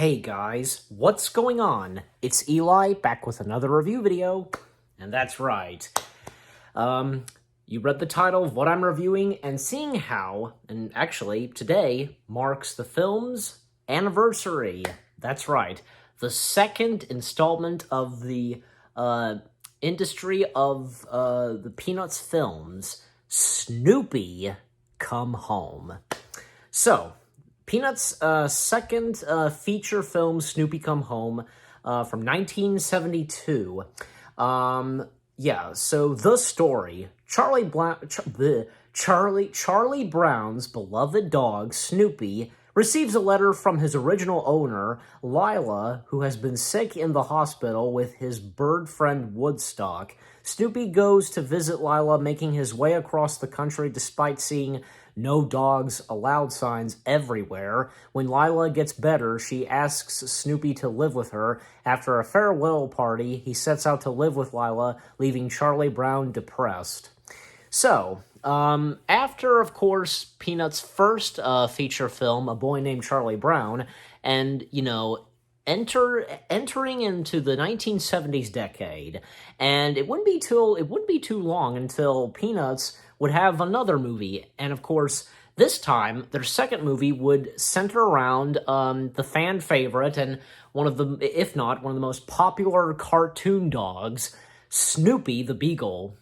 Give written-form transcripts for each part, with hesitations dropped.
Hey guys, what's going on? It's Eli, back with another review video, and that's right. You read the title of what I'm reviewing, and seeing how, and actually, today marks the film's anniversary. That's right. The second installment of the, industry of, the Peanuts films, Snoopy Come Home. So, Peanuts' second feature film, Snoopy Come Home, from 1972. So the story, Charlie Brown's beloved dog, Snoopy, receives a letter from his original owner, Lila, who has been sick in the hospital with his bird friend Woodstock. Snoopy goes to visit Lila, making his way across the country despite seeing "No dogs allowed" signs everywhere. When Lila gets better, she asks Snoopy to live with her. After a farewell party, he sets out to live with Lila, leaving Charlie Brown depressed. So, after, of course, Peanuts' first feature film, A Boy Named Charlie Brown, and, entering into the 1970s decade, and it wouldn't be too long until Peanuts would have another movie, and of course, this time, their second movie would center around the fan favorite and one of the, if not one of the most popular cartoon dogs, Snoopy the Beagle.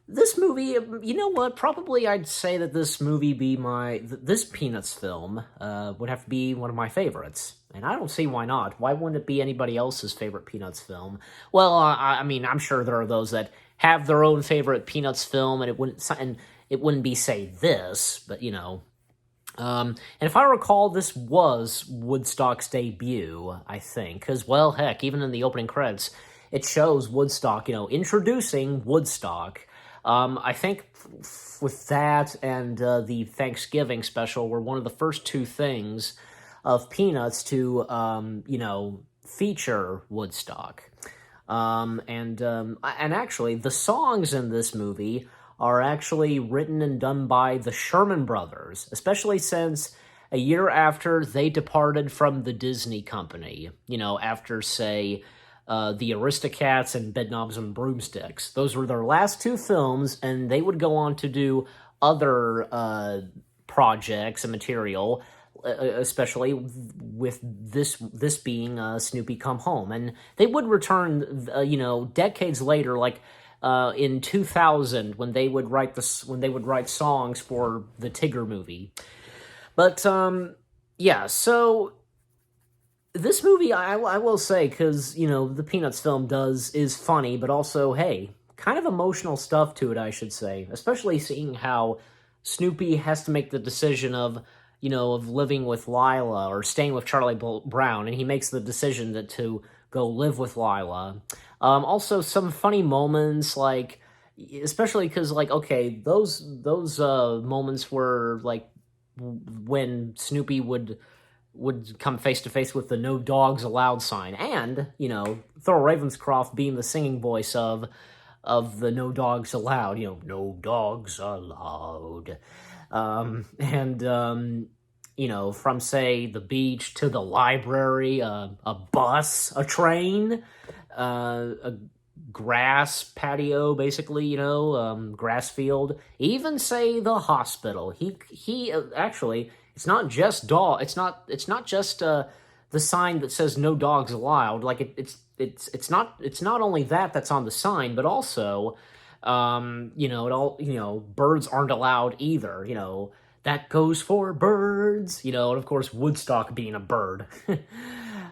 This movie, you know what, probably I'd say that this movie this Peanuts film would have to be one of my favorites. And I don't see why not. Why wouldn't it be anybody else's favorite Peanuts film? Well, I mean, I'm sure there are those that have their own favorite Peanuts film, and it wouldn't be, say, this, but, and if I recall, this was Woodstock's debut, I think, because, well, heck, even in the opening credits, it shows Woodstock, introducing Woodstock. I think with that and the Thanksgiving special were one of the first two things of Peanuts to, feature Woodstock. And actually, the songs in this movie are actually written and done by the Sherman Brothers, especially since a year after they departed from the Disney Company, after, say, the Aristocats and Bedknobs and Broomsticks. Those were their last two films, and they would go on to do other projects and material, especially with this being Snoopy Come Home. And they would return, decades later, like in 2000, when they would write songs for the Tigger movie. But so this movie, I will say, because, the Peanuts film is funny, but also, hey, kind of emotional stuff to it, I should say. Especially seeing how Snoopy has to make the decision of living with Lila or staying with Charlie Brown, and he makes the decision to go live with Lila. Also, some funny moments, like, especially because, like, okay, those moments were, like, when Snoopy would come face-to-face with the "No dogs allowed" sign, and, Thor Ravenscroft being the singing voice of the "No dogs allowed," "No dogs allowed." From, say, the beach to the library, a bus, a train, a grass patio, basically, grass field, even, say, the hospital. He actually, it's not just it's not just the sign that says "No dogs allowed." Like, it's not only that's on the sign, but also, birds aren't allowed either, that goes for birds, and of course Woodstock being a bird.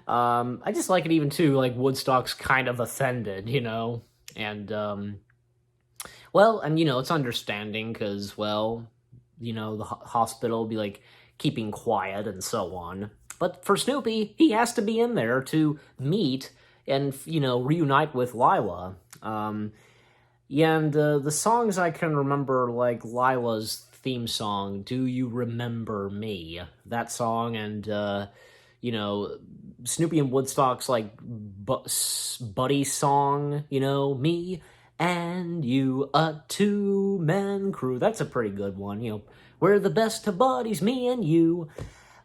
I just like it even too, like, Woodstock's kind of offended, and, it's understanding, because, well, the hospital will be, like, keeping quiet and so on. But for Snoopy, he has to be in there to meet and, reunite with Lila. And the songs I can remember, like Lila's theme song, "Do You Remember Me?" That song, and, Snoopy and Woodstock's, like, buddy song, "Me and You, a two-man crew." That's a pretty good one, "We're the best of buddies, me and you."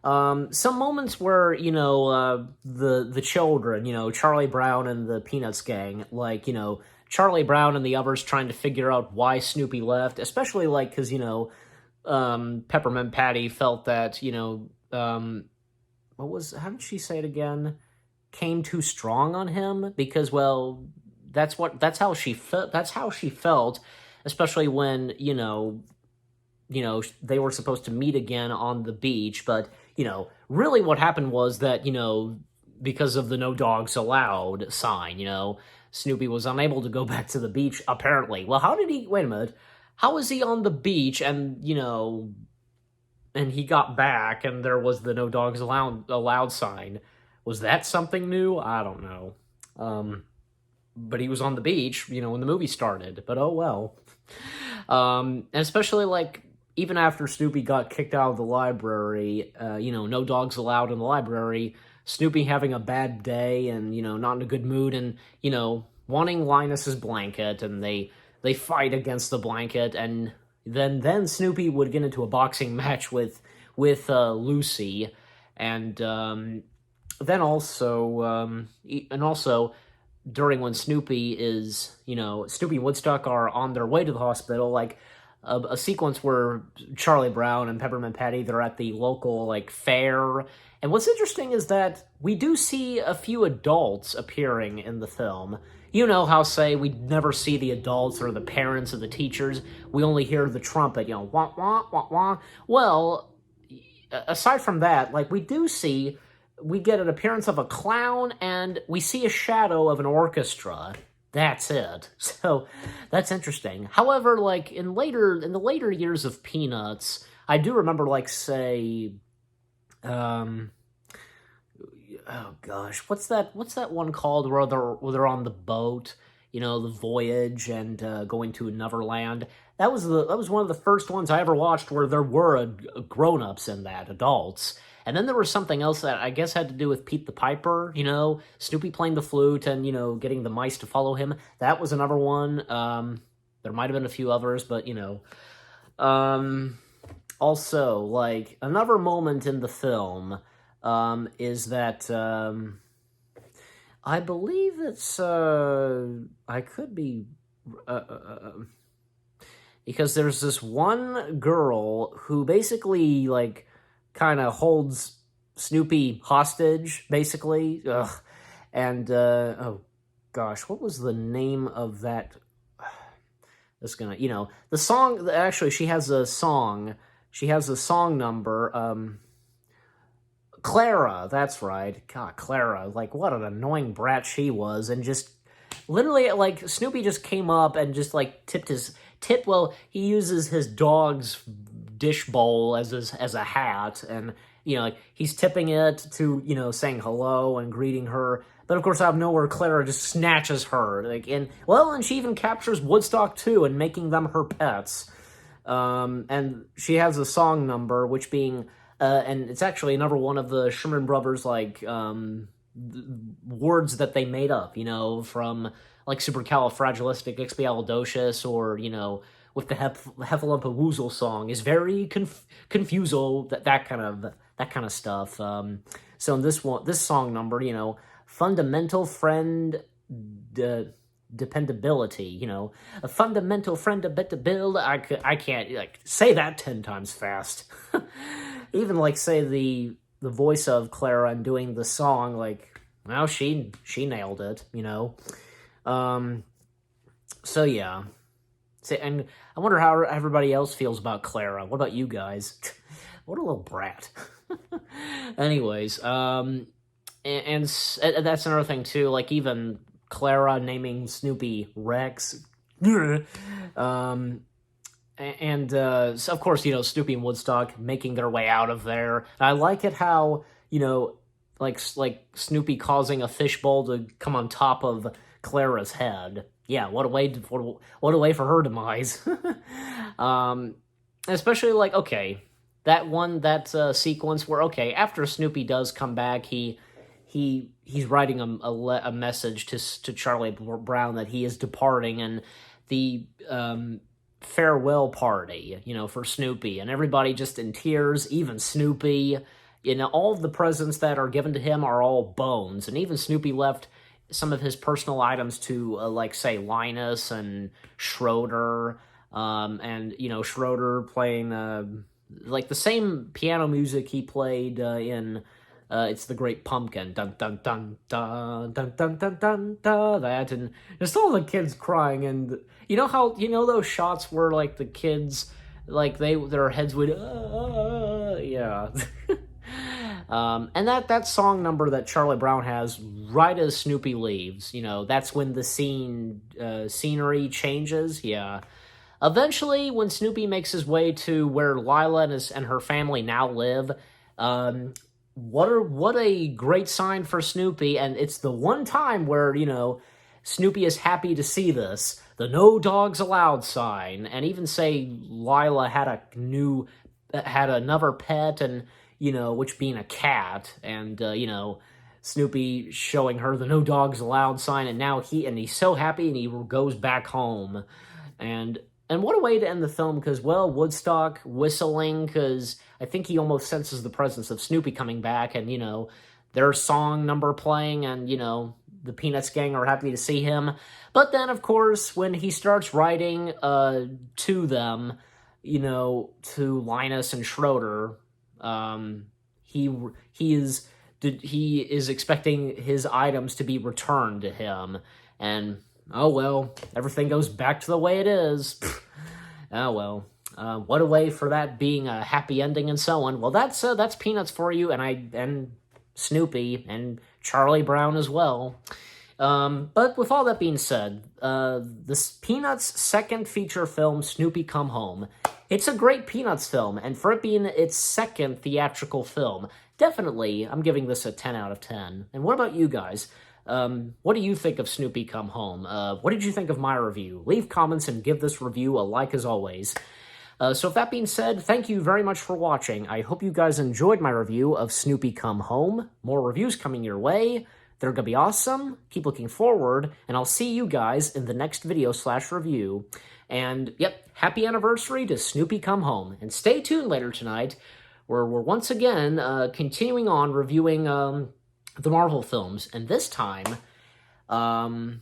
Some moments where, the children, Charlie Brown and the Peanuts gang, like, Charlie Brown and the others trying to figure out why Snoopy left, especially, like, because, Peppermint Patty felt that, how did she say it again? Came too strong on him because, well, that's how she felt, especially when, they were supposed to meet again on the beach, but, really what happened was that, because of the no dogs allowed sign, Snoopy was unable to go back to the beach, apparently. Well, wait a minute, how was he on the beach and, and he got back and there was the no dogs allowed sign? Was that something new? I don't know. But he was on the beach, when the movie started, but oh well. And especially, like, even after Snoopy got kicked out of the library, no dogs allowed in the library, Snoopy having a bad day and, not in a good mood and, wanting Linus's blanket, and they fight against the blanket, and then Snoopy would get into a boxing match with Lucy, and then also, during when Snoopy and Woodstock are on their way to the hospital, like, a sequence where Charlie Brown and Peppermint Patty, they're at the local, like, fair. And what's interesting is that we do see a few adults appearing in the film. You know how, say, we never see the adults or the parents or the teachers. We only hear the trumpet, wah, wah, wah, wah. Well, aside from that, like, we get an appearance of a clown, and we see a shadow of an orchestra. That's it. So, that's interesting. However, like, in the later years of Peanuts, I do remember, like, say, oh gosh, what's that one called where they're on the boat, the voyage and going to Neverland? That was one of the first ones I ever watched where there were grown-ups in that, adults. And then there was something else that I guess had to do with Pete the Piper, Snoopy playing the flute and, getting the mice to follow him. That was another one. There might have been a few others, but, also, like, another moment in the film is that I believe it's, I could be, because there's this one girl who basically, like, kind of holds Snoopy hostage, basically. Ugh. And, oh gosh, what was the name of that? The song, actually, she has a song number, Clara, that's right. God, Clara, like, what an annoying brat she was, and just, literally, like, Snoopy just came up and just, like, he uses his dog's dish bowl as a hat, and like, he's tipping it to saying hello and greeting her, but of course out of nowhere Clara just snatches her, like, and she even captures Woodstock too and making them her pets, and she has a song number which being and it's actually another one of the Sherman Brothers, like, words that they made up, from, like, supercalifragilisticexpialidocious, or with the Heffalumpa song is very confusal, that kind of stuff. So in this song number, fundamental friend dependability, a fundamental friend to build. I can't, like, say that 10 times fast. Even, like, say the voice of Clara and doing the song, like, well, she nailed it, So yeah. And I wonder how everybody else feels about Clara. What about you guys? What a little brat. Anyways, and that's another thing too. Like, even Clara naming Snoopy Rex. So of course, Snoopy and Woodstock making their way out of there. I like it how, like Snoopy causing a fishbowl to come on top of Clara's head. Yeah, what a way for her demise. Especially, like, okay, that sequence where, okay, after Snoopy does come back, he's writing a message to Charlie Brown that he is departing, and the farewell party, for Snoopy, and everybody just in tears, even Snoopy, all of the presents that are given to him are all bones, and even Snoopy left some of his personal items to, like, say, Linus and Schroeder, and, Schroeder playing, like, the same piano music he played in It's the Great Pumpkin. Dun, dun, dun, dun, dun, dun, dun, dun, dun, that, and just all the kids crying, and those shots where, like, the kids, like, their heads would, yeah. And that song number that Charlie Brown has right as Snoopy leaves, that's when the scenery changes, yeah. Eventually, when Snoopy makes his way to where Lila and her family now live, what a great sign for Snoopy, and it's the one time where, Snoopy is happy to see this, the "No Dogs Allowed" sign, and even say Lila had another pet, and, which being a cat, and, Snoopy showing her the "No Dogs Allowed" sign, and now he's so happy, and he goes back home, and what a way to end the film, because, well, Woodstock whistling, because I think he almost senses the presence of Snoopy coming back, and, their song number playing, and, the Peanuts gang are happy to see him. But then, of course, when he starts writing to them, to Linus and Schroeder, he is expecting his items to be returned to him, and oh well, everything goes back to the way it is. Oh well, what a way for that being a happy ending and so on. Well, that's Peanuts for you, and Snoopy and Charlie Brown as well. But with all that being said, this Peanuts' second feature film, Snoopy Come Home, it's a great Peanuts film, and for it being its second theatrical film, definitely I'm giving this a 10 out of 10. And what about you guys? What do you think of Snoopy Come Home? What did you think of my review? Leave comments and give this review a like as always. So with that being said, thank you very much for watching. I hope you guys enjoyed my review of Snoopy Come Home. More reviews coming your way. They're gonna be awesome. Keep looking forward, and I'll see you guys in the next video/review. And, yep, happy anniversary to Snoopy Come Home. And stay tuned later tonight, where we're once again continuing on reviewing the Marvel films. And this time, one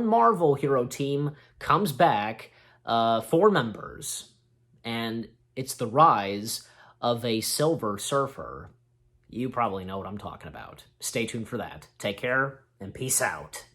Marvel hero team comes back, 4 members. And it's the rise of a Silver Surfer. You probably know what I'm talking about. Stay tuned for that. Take care, and peace out.